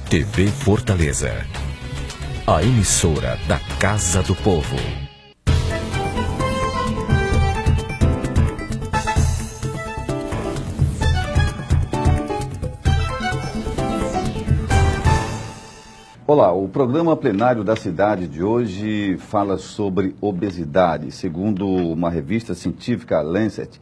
TV Fortaleza, a emissora da Casa do Povo. Olá, o programa plenário da cidade de hoje fala sobre obesidade. Segundo uma revista científica, Lancet,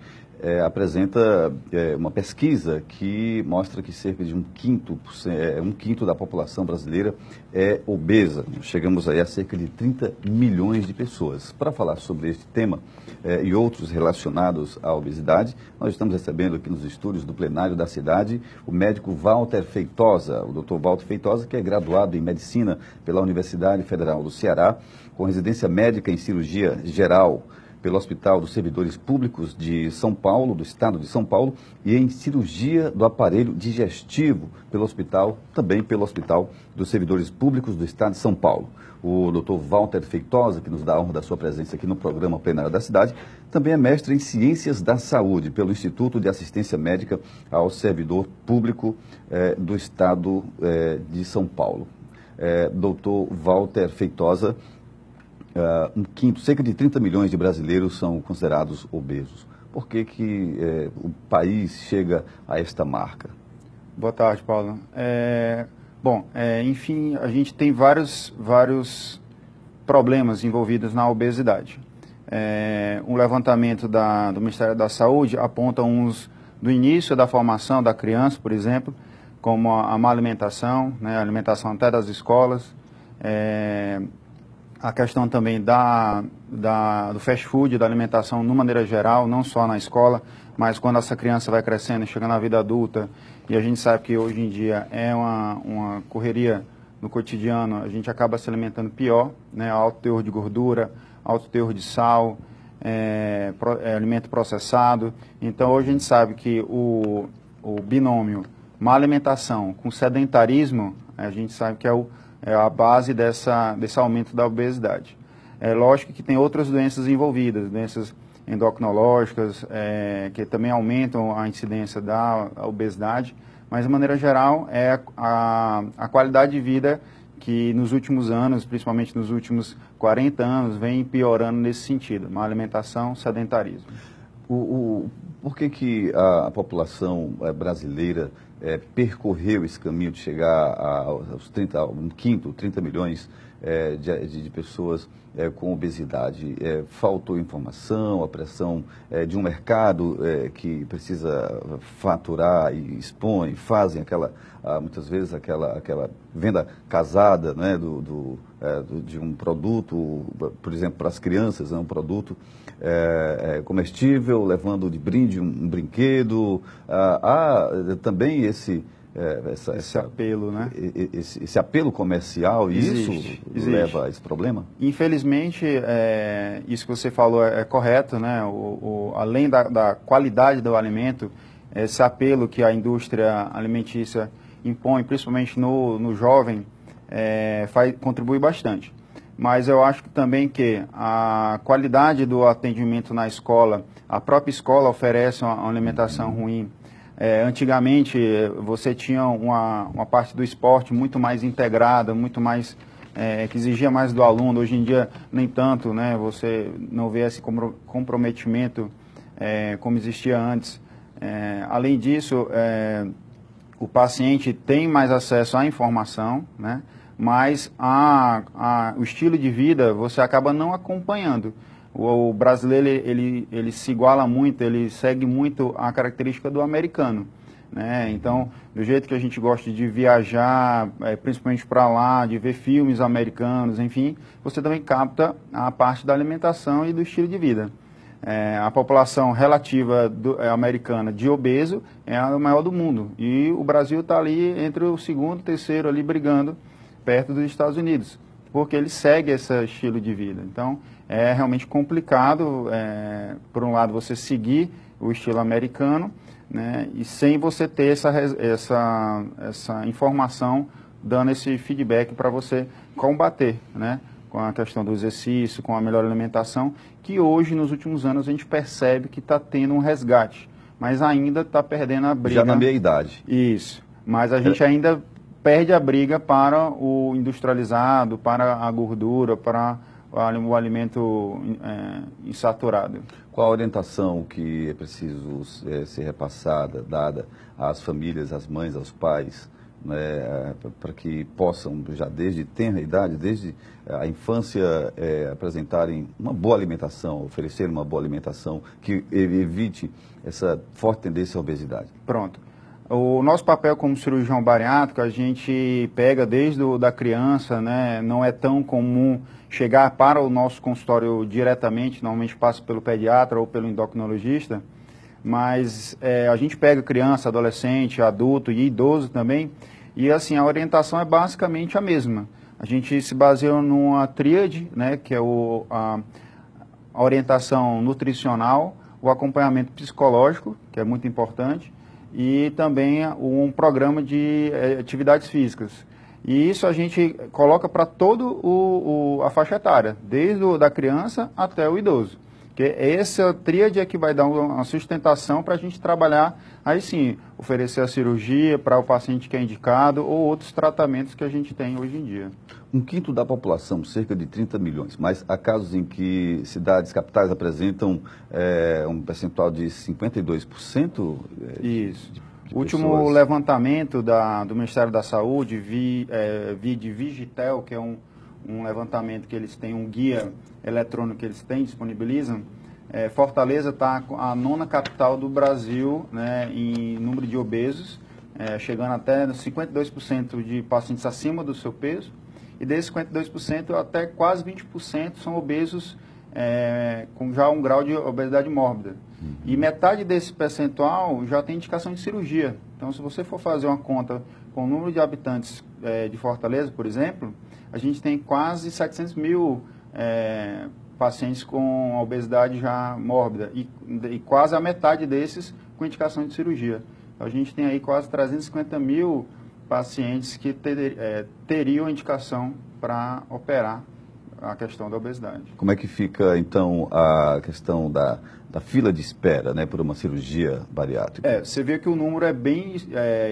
apresenta uma pesquisa que mostra que cerca de um quinto da população brasileira é obesa. Chegamos aí a cerca de 30 milhões de pessoas. Para falar sobre este tema e outros relacionados à obesidade, nós estamos recebendo aqui nos estúdios do plenário da cidade o médico Walter Feitosa, o Dr. Walter Feitosa, que é graduado em medicina pela Universidade Federal do Ceará, com residência médica em cirurgia geral pelo Hospital dos Servidores Públicos de São Paulo, do Estado de São Paulo, e em cirurgia do aparelho digestivo também pelo Hospital dos Servidores Públicos do Estado de São Paulo. O Dr. Walter Feitosa, que nos dá a honra da sua presença aqui no programa plenário da cidade, também é mestre em Ciências da Saúde pelo Instituto de Assistência Médica ao Servidor Público do Estado de São Paulo. Dr. Walter Feitosa, cerca de 30 milhões de brasileiros são considerados obesos. Por que o país chega a esta marca? Boa tarde, Paulo. Enfim, a gente tem vários problemas envolvidos na obesidade. Um levantamento do Ministério da Saúde aponta uns do início da formação da criança, por exemplo, como a má alimentação, a alimentação até das escolas, a questão também do fast food, da alimentação de maneira geral, não só na escola, mas quando essa criança vai crescendo, chega na vida adulta, e a gente sabe que hoje em dia é uma correria no cotidiano, a gente acaba se alimentando pior, alto teor de gordura, alto teor de sal, alimento processado. Então hoje a gente sabe que o binômio má alimentação com sedentarismo, a gente sabe que é a base desse aumento da obesidade. É lógico que tem outras doenças envolvidas, doenças endocrinológicas, que também aumentam a incidência da obesidade, mas de maneira geral é a qualidade de vida que nos últimos anos, principalmente nos últimos 40 anos, vem piorando nesse sentido, má alimentação, sedentarismo. Por que a população brasileira percorreu esse caminho de chegar aos 30 milhões de pessoas com obesidade? Faltou informação, a pressão de um mercado que precisa faturar e expõe, fazem muitas vezes aquela venda casada, de um produto, por exemplo, para as crianças, um produto comestível, levando de brinde um brinquedo. Há também esse apelo, esse apelo comercial, e existe. Leva a esse problema? Infelizmente, isso que você falou é correto, além da qualidade do alimento, esse apelo que a indústria alimentícia impõe, principalmente no jovem, contribui bastante. Mas eu acho também que a qualidade do atendimento na escola, a própria escola oferece uma alimentação ruim. Antigamente, você tinha uma parte do esporte muito mais integrada, muito mais, que exigia mais do aluno. Hoje em dia, nem tanto, você não vê esse comprometimento como existia antes. Além disso, o paciente tem mais acesso à informação, mas o estilo de vida você acaba não acompanhando. O brasileiro ele se iguala muito, ele segue muito a característica do americano, Então, do jeito que a gente gosta de viajar, principalmente para lá, de ver filmes americanos, enfim, você também capta a parte da alimentação e do estilo de vida. A população relativa americana de obeso é a maior do mundo, e o Brasil está ali entre o segundo e terceiro ali brigando perto dos Estados Unidos, porque ele segue esse estilo de vida. Então, é realmente complicado, por um lado, você seguir o estilo americano, e sem você ter essa informação, dando esse feedback para você combater, com a questão do exercício, com a melhor alimentação, que hoje, nos últimos anos, a gente percebe que está tendo um resgate, mas ainda está perdendo a briga. Já na meia idade. Isso, mas a gente ainda perde a briga para o industrializado, para a gordura, para o alimento insaturado. Qual a orientação que é preciso ser repassada, dada às famílias, às mães, aos pais, né, para que possam, já desde tenra idade, desde a infância, apresentarem uma boa alimentação, oferecer uma boa alimentação que evite essa forte tendência à obesidade? Pronto. O nosso papel como cirurgião bariátrico, a gente pega desde da criança, né? Não é tão comum chegar para o nosso consultório diretamente, normalmente passa pelo pediatra ou pelo endocrinologista, mas a gente pega criança, adolescente, adulto e idoso também, e assim, a orientação é basicamente a mesma. A gente se baseia numa tríade, né? Que é a orientação nutricional, o acompanhamento psicológico, que é muito importante, e também um programa de atividades físicas. E isso a gente coloca para toda a faixa etária, desde da criança até o idoso. Porque essa tríade é que vai dar uma sustentação para a gente trabalhar, aí sim, oferecer a cirurgia para o paciente que é indicado ou outros tratamentos que a gente tem hoje em dia. 1/5 da população, cerca de 30 milhões, mas há casos em que cidades capitais apresentam um percentual de 52%? Isso. O último pessoas... levantamento do Ministério da Saúde, de Vigitel, que é um levantamento que eles têm, um guia eletrônico que eles disponibilizam, Fortaleza está a 9ª capital do Brasil, né, em número de obesos, chegando até 52% de pacientes acima do seu peso, e desses 52%, até quase 20% são obesos com já um grau de obesidade mórbida. E metade desse percentual já tem indicação de cirurgia. Então, se você for fazer uma conta com o número de habitantes de Fortaleza, por exemplo, a gente tem quase 700 mil pacientes com obesidade já mórbida e quase a metade desses com indicação de cirurgia. Então, a gente tem aí quase 350 mil pacientes que teriam indicação para operar a questão da obesidade. Como é que fica, então, a questão da fila de espera, né, por uma cirurgia bariátrica? Você vê que o número é bem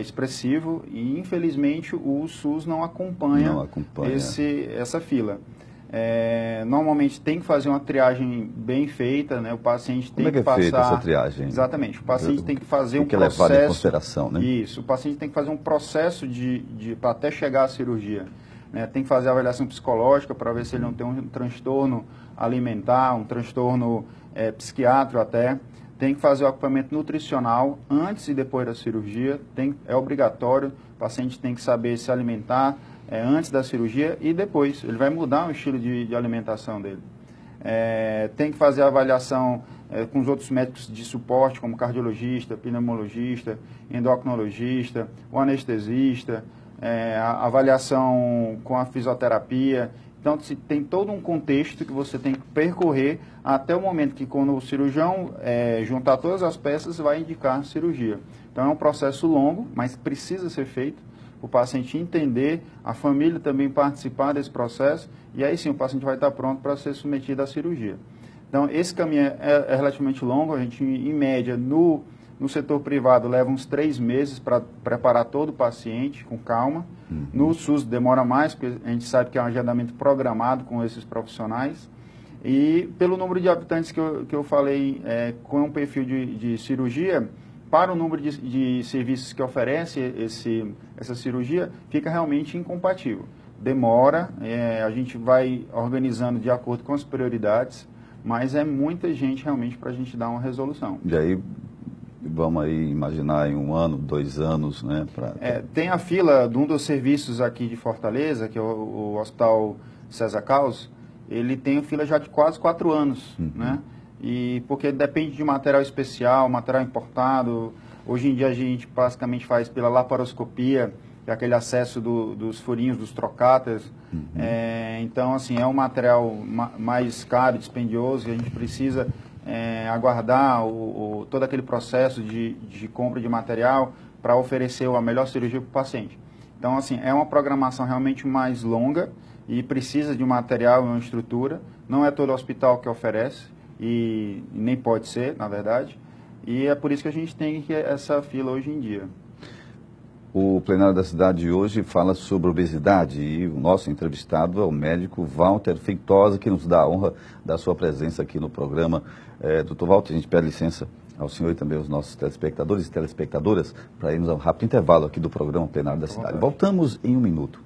expressivo e, infelizmente, o SUS não acompanha, essa fila. Normalmente tem que fazer uma triagem bem feita, né? O paciente tem que passar... Como é que é feita essa triagem? Exatamente. O paciente tem que fazer um processo... Tem que levar em consideração, né? Isso. O paciente tem que fazer um processo para até chegar à cirurgia. Né? Tem que fazer a avaliação psicológica para ver se ele não tem um transtorno alimentar, um transtorno psiquiátrico até. Tem que fazer o acompanhamento nutricional antes e depois da cirurgia. É obrigatório. O paciente tem que saber se alimentar antes da cirurgia e depois. Ele vai mudar o estilo de alimentação dele. Tem que fazer a avaliação com os outros médicos de suporte, como cardiologista, pneumologista, endocrinologista, o anestesista, a avaliação com a fisioterapia. Então, tem todo um contexto que você tem que percorrer até o momento que, quando o cirurgião juntar todas as peças, vai indicar cirurgia. Então, é um processo longo, mas precisa ser feito. O paciente entender, a família também participar desse processo, e aí sim o paciente vai estar pronto para ser submetido à cirurgia. Então, esse caminho é relativamente longo, a gente, em média, no setor privado, leva uns 3 meses para preparar todo o paciente com calma. Uhum. No SUS demora mais, porque a gente sabe que é um agendamento programado com esses profissionais. E pelo número de habitantes que eu falei, com um perfil de cirurgia, para o número de serviços que oferece essa cirurgia, fica realmente incompatível. Demora, a gente vai organizando de acordo com as prioridades, mas é muita gente realmente para a gente dar uma resolução. E aí, vamos aí imaginar em 1 ano, 2 anos, né? Tem a fila de um dos serviços aqui de Fortaleza, que é o Hospital César Caos, ele tem fila já de quase 4 anos, né? E porque depende de material especial, material importado. Hoje em dia a gente basicamente faz pela laparoscopia, que é aquele acesso dos furinhos, dos trocáteres. Então, assim, é um material mais caro, dispendioso, e a gente precisa aguardar todo aquele processo de compra de material para oferecer a melhor cirurgia para o paciente. Então, assim, é uma programação realmente mais longa e precisa de um material e uma estrutura. Não é todo hospital que oferece. E nem pode ser, na verdade, e é por isso que a gente tem essa fila hoje em dia. O plenário da cidade de hoje fala sobre obesidade e o nosso entrevistado é o médico Walter Feitosa, que nos dá a honra da sua presença aqui no programa. Doutor Walter, a gente pede licença ao senhor e também aos nossos telespectadores e telespectadoras para irmos a um rápido intervalo aqui do programa plenário da cidade. Voltamos em 1 minuto.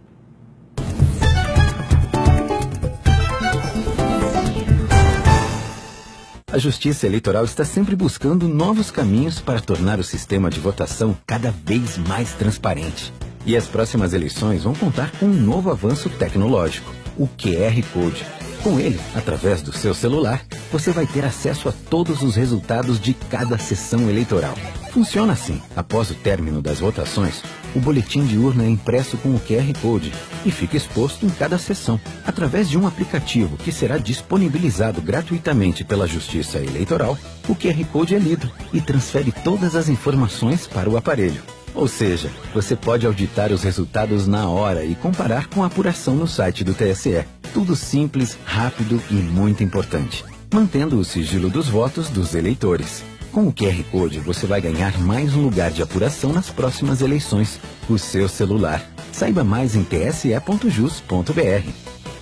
A Justiça Eleitoral está sempre buscando novos caminhos para tornar o sistema de votação cada vez mais transparente. E as próximas eleições vão contar com um novo avanço tecnológico, o QR Code. Com ele, através do seu celular, você vai ter acesso a todos os resultados de cada sessão eleitoral. Funciona assim: após o término das votações, o boletim de urna é impresso com o QR Code e fica exposto em cada sessão, através de um aplicativo que será disponibilizado gratuitamente pela Justiça Eleitoral. O QR Code é lido e transfere todas as informações para o aparelho. Ou seja, você pode auditar os resultados na hora e comparar com a apuração no site do TSE. Tudo simples, rápido e muito importante, mantendo o sigilo dos votos dos eleitores. Com o QR Code, você vai ganhar mais um lugar de apuração nas próximas eleições, o seu celular. Saiba mais em tse.jus.br.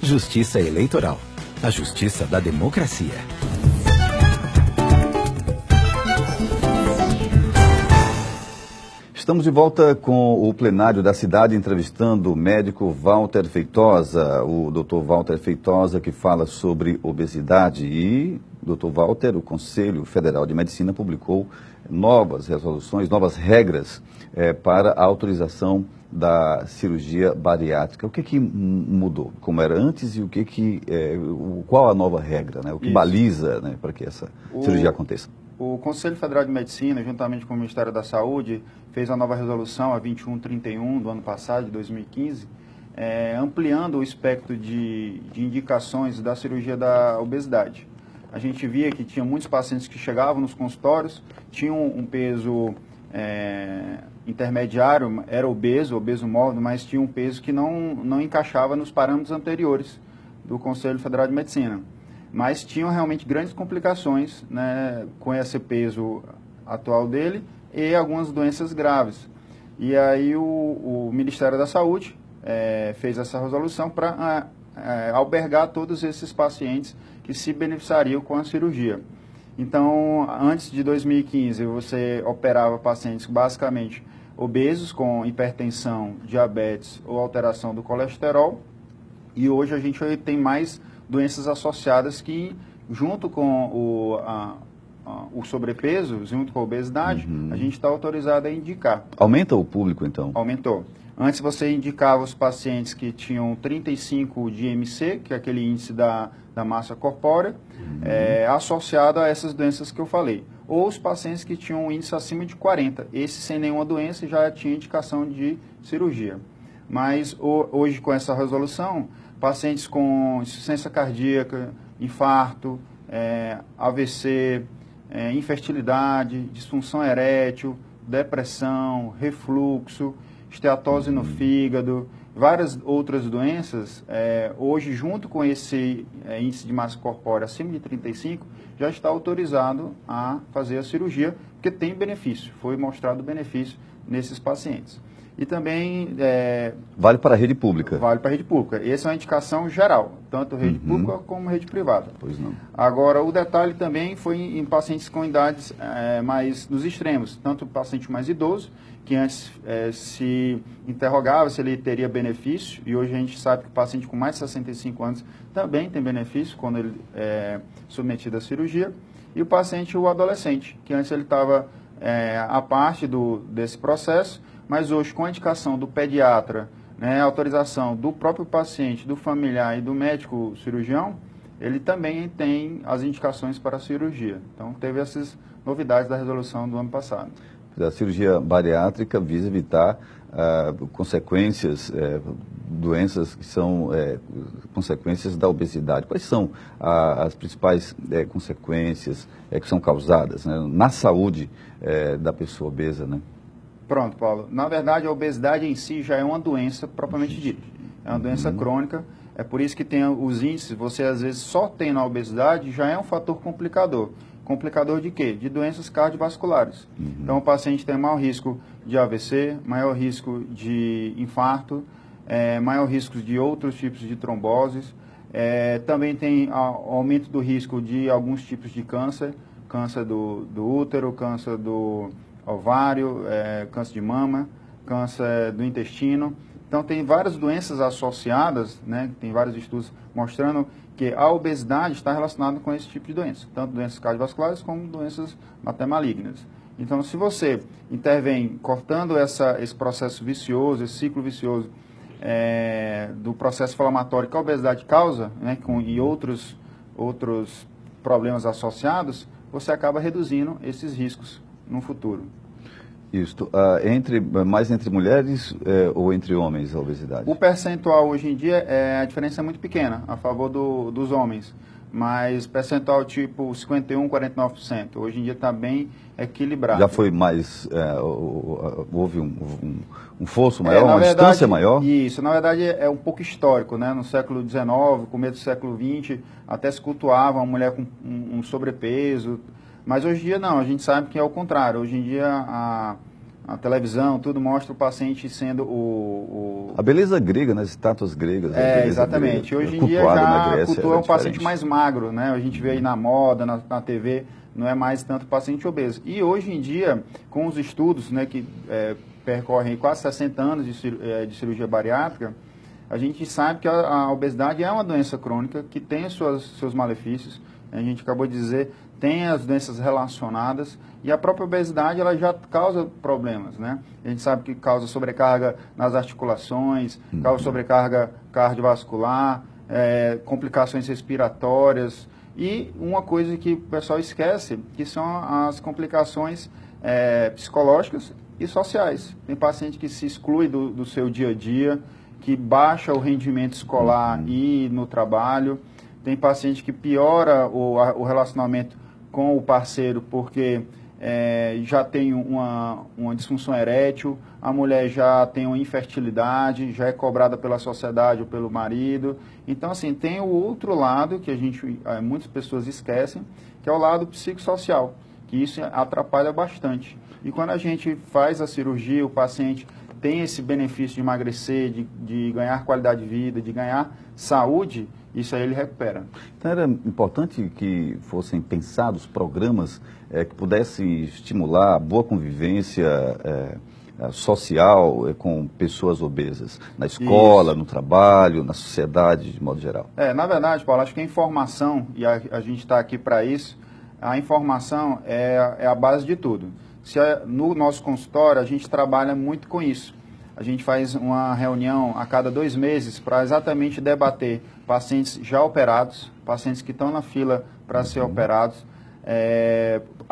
Justiça Eleitoral. A justiça da democracia. Estamos de volta com o plenário da cidade, entrevistando o médico Walter Feitosa, o Dr. Walter Feitosa, que fala sobre obesidade. E, Dr. Walter, o Conselho Federal de Medicina publicou novas resoluções, novas regras para a autorização da cirurgia bariátrica. O que mudou? Como era antes e qual a nova regra, né? O que baliza, né, para que essa cirurgia aconteça? O Conselho Federal de Medicina, juntamente com o Ministério da Saúde, fez a nova resolução, a 2131 do ano passado, de 2015, ampliando o espectro de indicações da cirurgia da obesidade. A gente via que tinha muitos pacientes que chegavam nos consultórios, tinham um peso intermediário, era obeso mórbido, mas tinha um peso que não encaixava nos parâmetros anteriores do Conselho Federal de Medicina. Mas tinham realmente grandes complicações, né, com esse peso atual dele e algumas doenças graves. E aí o Ministério da Saúde fez essa resolução para albergar todos esses pacientes que se beneficiariam com a cirurgia. Então, antes de 2015, você operava pacientes basicamente obesos com hipertensão, diabetes ou alteração do colesterol. E hoje a gente tem mais doenças associadas que, junto com o sobrepeso, junto com a obesidade, a gente está autorizado a indicar. Aumenta o público, então? Aumentou. Antes você indicava os pacientes que tinham 35 de IMC, que é aquele índice da massa corpórea, associado a essas doenças que eu falei. Ou os pacientes que tinham um índice acima de 40. Esse sem nenhuma doença já tinha indicação de cirurgia. Mas hoje, com essa resolução, pacientes com insuficiência cardíaca, infarto, AVC, infertilidade, disfunção erétil, depressão, refluxo, esteatose no fígado, várias outras doenças, hoje, junto com esse índice de massa corpórea acima de 35, já está autorizado a fazer a cirurgia, porque tem benefício, foi mostrado benefício nesses pacientes. E também... vale para a rede pública? Vale para a rede pública. Essa é uma indicação geral, tanto rede pública como rede privada. Pois não. Agora, o detalhe também foi em pacientes com idades mais nos extremos, tanto o paciente mais idoso, que antes se interrogava se ele teria benefício, e hoje a gente sabe que o paciente com mais de 65 anos também tem benefício quando ele é submetido à cirurgia, e o paciente, o adolescente, que antes ele estava à parte desse processo, mas hoje, com a indicação do pediatra, né, a autorização do próprio paciente, do familiar e do médico cirurgião, ele também tem as indicações para a cirurgia. Então, teve essas novidades da resolução do ano passado. A cirurgia bariátrica visa evitar consequências, doenças que são consequências da obesidade. Quais são as principais consequências que são causadas, né, na saúde da pessoa obesa, né? Pronto, Paulo. Na verdade, a obesidade em si já é uma doença propriamente dita. É uma doença crônica. É por isso que tem os índices, você às vezes só tem na obesidade, já é um fator complicador. complicador de quê? De doenças cardiovasculares. Então, o paciente tem maior risco de AVC, maior risco de infarto, maior risco de outros tipos de tromboses. Também tem aumento do risco de alguns tipos de câncer, câncer do útero, câncer do ovário, câncer de mama, câncer do intestino. Então, tem várias doenças associadas, né? Tem vários estudos mostrando que a obesidade está relacionada com esse tipo de doença, tanto doenças cardiovasculares como doenças até malignas. Então, se você intervém cortando esse processo vicioso, esse ciclo vicioso do processo inflamatório que a obesidade causa, né, e outros problemas associados, você acaba reduzindo esses riscos no futuro. Isso. Mais entre mulheres ou entre homens a obesidade? O percentual hoje em dia, a diferença é muito pequena, a favor dos homens. Mas percentual tipo 51%, 49%. Hoje em dia está bem equilibrado. Já foi mais, houve um fosso maior, uma distância maior? Isso, na verdade é um pouco histórico, né? No século XIX, começo do século XX, até se cultuava uma mulher com um sobrepeso. Mas hoje em dia não, a gente sabe que é o contrário. Hoje em dia a televisão, tudo mostra o paciente sendo A beleza grega, né? As estátuas gregas. Exatamente. Grega, hoje em dia já a cultura é um diferente. paciente mais magro, né? A gente vê aí na moda, na TV, não é mais tanto paciente obeso. E hoje em dia, com os estudos, né, que percorrem quase 60 anos de cirurgia bariátrica, a gente sabe que a obesidade é uma doença crônica que tem seus malefícios. A gente acabou de dizer, tem as doenças relacionadas e a própria obesidade ela já causa problemas, né? A gente sabe que causa sobrecarga nas articulações, causa sobrecarga cardiovascular, complicações respiratórias e uma coisa que o pessoal esquece, que são as complicações psicológicas e sociais. Tem paciente que se exclui do seu dia a dia, que baixa o rendimento escolar e no trabalho. Tem paciente que piora o relacionamento com o parceiro porque já tem uma disfunção erétil, a mulher já tem uma infertilidade, já é cobrada pela sociedade ou pelo marido. Então, assim, tem o outro lado que muitas pessoas esquecem, que é o lado psicossocial, que isso atrapalha bastante. E quando a gente faz a cirurgia, o paciente tem esse benefício de emagrecer, de ganhar qualidade de vida, de ganhar saúde, isso aí ele recupera. Então era importante que fossem pensados programas que pudessem estimular a boa convivência social com pessoas obesas, na escola, no trabalho, na sociedade de modo geral. Na verdade, Paulo, acho que a informação, e a gente está aqui para isso, a informação é a base de tudo. No nosso consultório, a gente trabalha muito com isso. A gente faz uma reunião a cada 2 meses para exatamente debater pacientes já operados, pacientes que estão na fila para ser operados,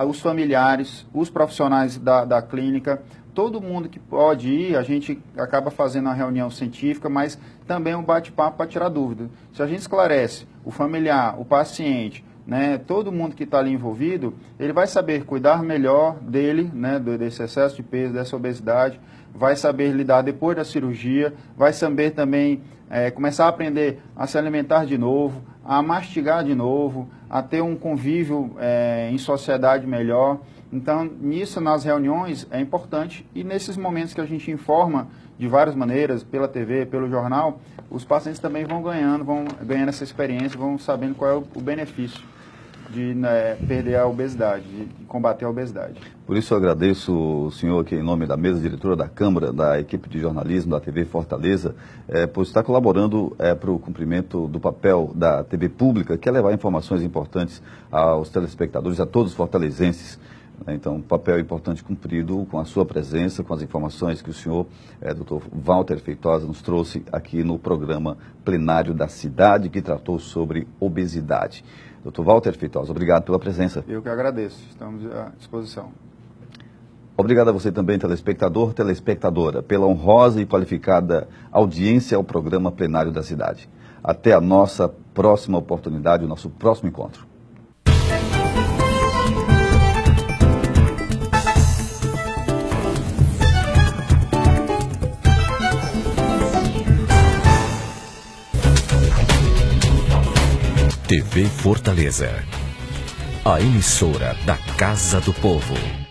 os familiares, os profissionais da clínica, todo mundo que pode ir, a gente acaba fazendo uma reunião científica, mas também um bate-papo para tirar dúvida. Se a gente esclarece o familiar, o paciente, né, todo mundo que está ali envolvido, ele vai saber cuidar melhor dele, né, desse excesso de peso, dessa obesidade, vai saber lidar depois da cirurgia, vai saber também começar a aprender a se alimentar de novo, a mastigar de novo, a ter um convívio em sociedade melhor. Então, nisso, nas reuniões, é importante. E nesses momentos que a gente informa de várias maneiras, pela TV, pelo jornal, os pacientes também vão ganhando essa experiência, vão sabendo qual é o benefício de perder a obesidade, de combater a obesidade. Por isso eu agradeço o senhor aqui em nome da mesa diretora da Câmara, da equipe de jornalismo da TV Fortaleza, por estar colaborando para o cumprimento do papel da TV pública, que é levar informações importantes aos telespectadores, a todos os fortalezenses. Então, um papel importante cumprido com a sua presença, com as informações que o senhor, Dr. Walter Feitosa, nos trouxe aqui no programa plenário da cidade, que tratou sobre obesidade. Dr. Walter Feitosa, obrigado pela presença. Eu que agradeço, estamos à disposição. Obrigado a você também, telespectador, telespectadora, pela honrosa e qualificada audiência ao programa plenário da cidade. Até a nossa próxima oportunidade, o nosso próximo encontro. TV Fortaleza. A emissora da Casa do Povo.